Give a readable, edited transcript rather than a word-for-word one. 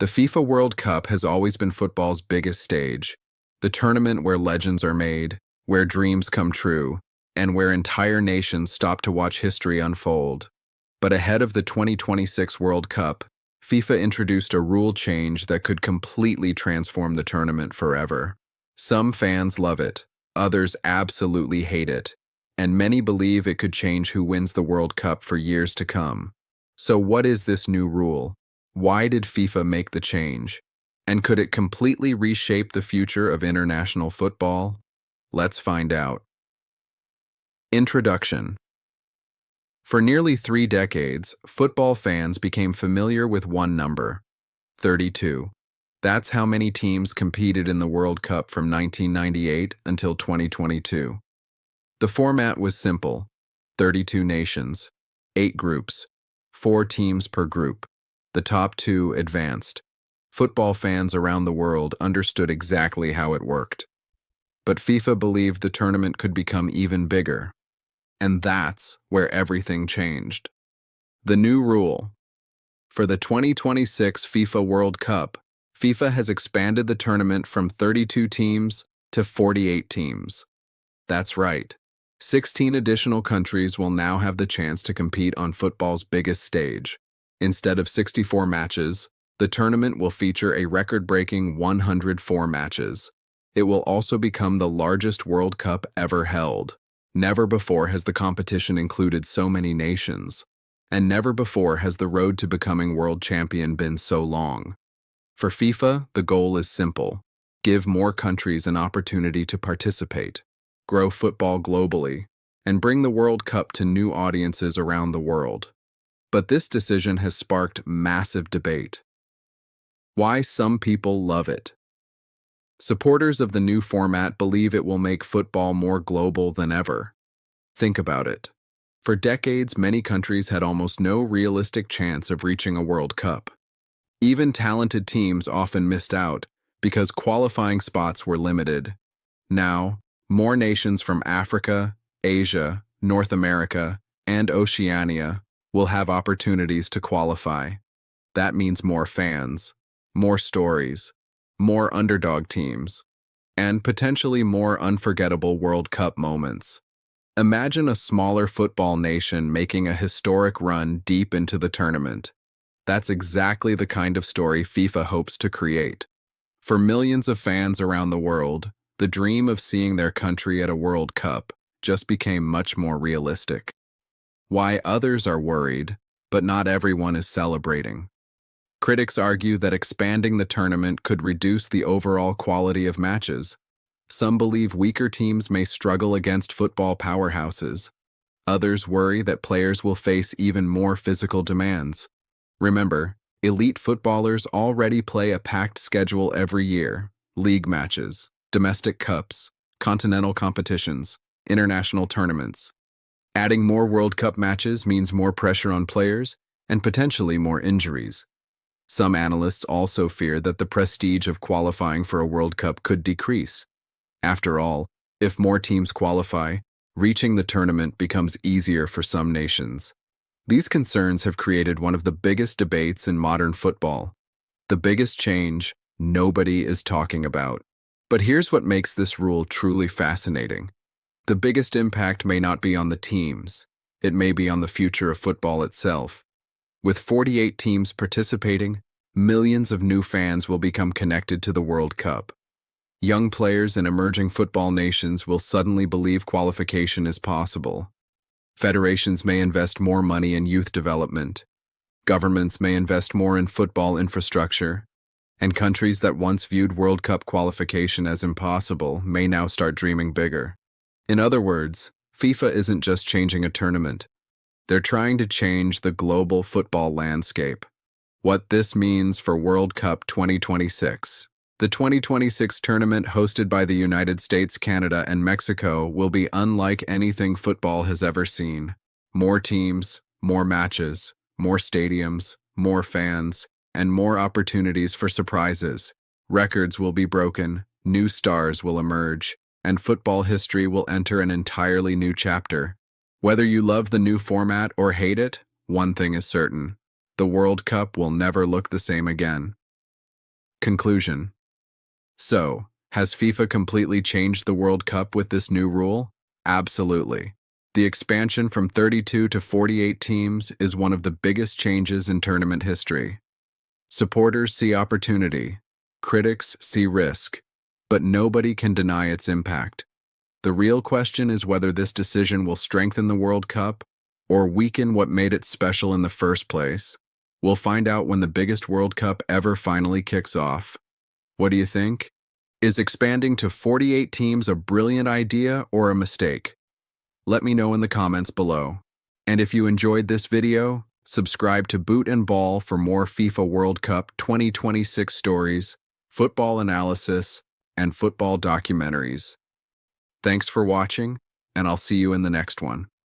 The FIFA World Cup has always been football's biggest stage, the tournament where legends are made, where dreams come true, and where entire nations stop to watch history unfold. But ahead of the 2026 World Cup, FIFA introduced a rule change that could completely transform the tournament forever. Some fans love it, others absolutely hate it, and many believe it could change who wins the World Cup for years to come. So what is this new rule? Why did FIFA make the change? And could it completely reshape the future of international football? Let's find out. Introduction. For nearly 3 decades, football fans became familiar with one number, 32. That's how many teams competed in the World Cup from 1998 until 2022. The format was simple, 32 nations, 8 groups, 4 teams per group. The top 2 advanced. Football fans around the world understood exactly how it worked. But FIFA believed the tournament could become even bigger. And that's where everything changed. The new rule. For the 2026 FIFA World Cup, FIFA has expanded the tournament from 32 teams to 48 teams. That's right. 16 additional countries will now have the chance to compete on football's biggest stage. Instead of 64 matches, the tournament will feature a record-breaking 104 matches. It will also become the largest World Cup ever held. Never before has the competition included so many nations, and never before has the road to becoming world champion been so long. For FIFA, the goal is simple: give more countries an opportunity to participate, grow football globally, and bring the World Cup to new audiences around the world. But this decision has sparked massive debate. Why some people love it. Supporters of the new format believe it will make football more global than ever. Think about it. For decades, many countries had almost no realistic chance of reaching a World Cup. Even talented teams often missed out because qualifying spots were limited. Now, more nations from Africa, Asia, North America, and Oceania will have opportunities to qualify. That means more fans, more stories, more underdog teams, and potentially more unforgettable World Cup moments. Imagine a smaller football nation making a historic run deep into the tournament. That's exactly the kind of story FIFA hopes to create. For millions of fans around the world, the dream of seeing their country at a World Cup just became much more realistic. Why others are worried, but not everyone is celebrating. Critics argue that expanding the tournament could reduce the overall quality of matches. Some believe weaker teams may struggle against football powerhouses. Others worry that players will face even more physical demands. Remember, elite footballers already play a packed schedule every year: league matches, domestic cups, continental competitions, international tournaments. Adding more World Cup matches means more pressure on players and potentially more injuries. Some analysts also fear that the prestige of qualifying for a World Cup could decrease. After all, if more teams qualify, reaching the tournament becomes easier for some nations. These concerns have created one of the biggest debates in modern football. The biggest change nobody is talking about. But here's what makes this rule truly fascinating. The biggest impact may not be on the teams. It may be on the future of football itself. With 48 teams participating, millions of new fans will become connected to the World Cup. Young players in emerging football nations will suddenly believe qualification is possible. Federations may invest more money in youth development. Governments may invest more in football infrastructure. And countries that once viewed World Cup qualification as impossible may now start dreaming bigger. In other words, FIFA isn't just changing a tournament. They're trying to change the global football landscape. What this means for World Cup 2026. The 2026 tournament, hosted by the United States, Canada, and Mexico, will be unlike anything football has ever seen. More teams, more matches, more stadiums, more fans, and more opportunities for surprises. Records will be broken, new stars will emerge, and football history will enter an entirely new chapter. Whether you love the new format or hate it, one thing is certain: the World Cup will never look the same again. Conclusion. So, has FIFA completely changed the World Cup with this new rule? Absolutely. The expansion from 32 to 48 teams is one of the biggest changes in tournament history. Supporters see opportunity, critics see risk, but nobody can deny its impact. The real question is whether this decision will strengthen the World Cup or weaken what made it special in the first place. We'll find out when the biggest World Cup ever finally kicks off. What do you think? Is expanding to 48 teams a brilliant idea or a mistake? Let me know in the comments below. And if you enjoyed this video, subscribe to Boot and Ball for more FIFA World Cup 2026 stories, football analysis, and football documentaries. Thanks for watching, and I'll see you in the next one.